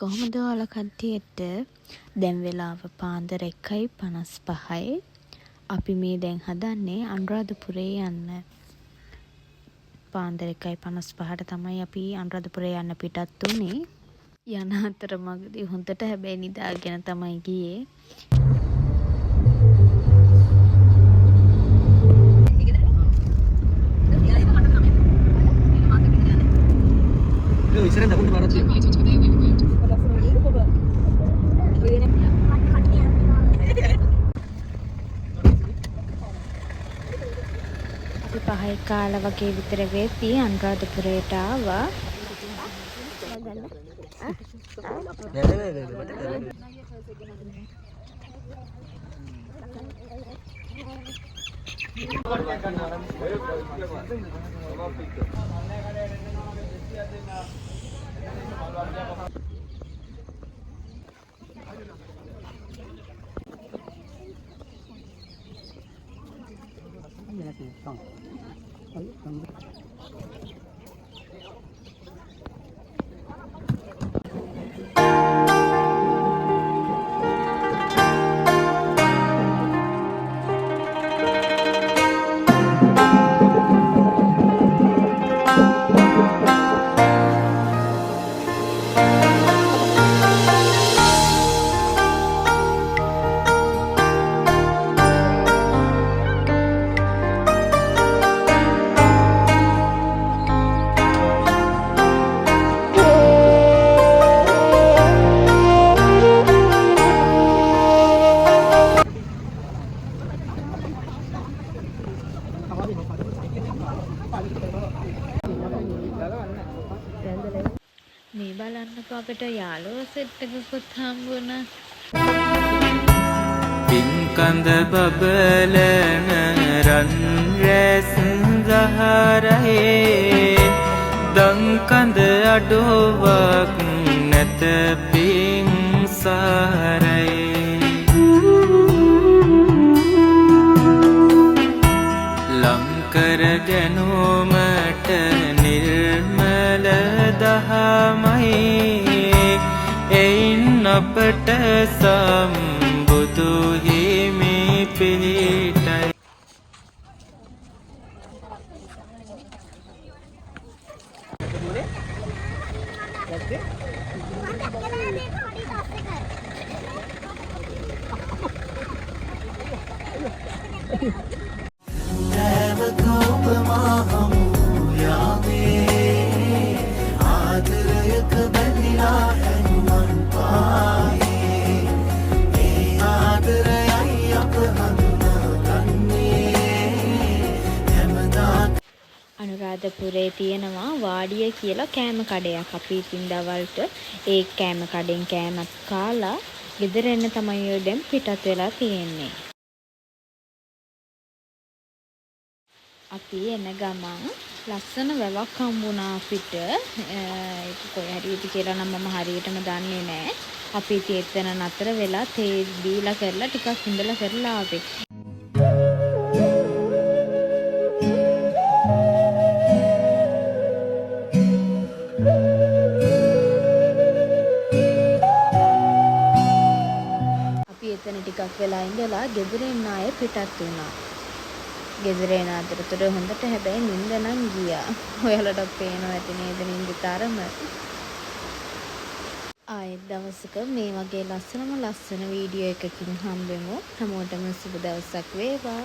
කොහොමද ඔයාලා කට්ටියට දැන් වෙලාව පාන්දර 1:55යි. අපි මේ දැන් හදන්නේ අනුරාධපුරේ යන්න. පාන්දර 1:55ට තමයි අපි අනුරාධපුරේ යන්න පිටත් උනේ. යන අතරමඟදී හොඳට හැබැයි නිදාගෙන තමයි ගියේ. පහයි කාල වගේ විතර වෙද්දී අනුරාධපුරයට ආවා. මේ බලන්නකෝ අපිට යාළුවෝ සෙට් එකකුත් හම්බුණා. පින්කඳ බබලන රන් රැස් දහරේ දංකඳ අඩුවක් නැත පින් සාරේ ලංකර ගැනුමට නිර්මල දහමයි එයින් අපට සම්බුදු හිමි පිහිටයි. අනුරාධපුරේ තියෙනවා වාඩිය කියලා කෑම කඩයක්. අපි ඉතින් දවල්ට ඒ කෑම කඩෙන් කෑමක් කාලා ගෙදර එන්න තමයි ඔය දැන් පිටත් වෙලා තියෙන්නේ. අපි එන ගමන් ලස්සන වැවක් හම්බුණා අපිට. ඒක කොහේ හරියට කියලා නම් මම හරියටම දන්නේ නැහැ. අපි ඉතින් එතන නතර වෙලා තේ බීලා කරලා ටිකක් ඉඳලා කරලා ආවේ. එතන ටිකක් වෙලා ඉඳලා ගෙදර එන්න අය පිටත් වුණා. ගෙදර එන අතරතුර හොඳට හැබැයි නිින්ද නම් ගියා. ඔයාලට පේනවා ඇති නේද නිින්ද තරම. ආයෙත් දවසක මේ වගේ ලස්සන වීඩියෝ එකකින් හම්බෙමු. හැමෝටම සුබ දවසක් වේවා.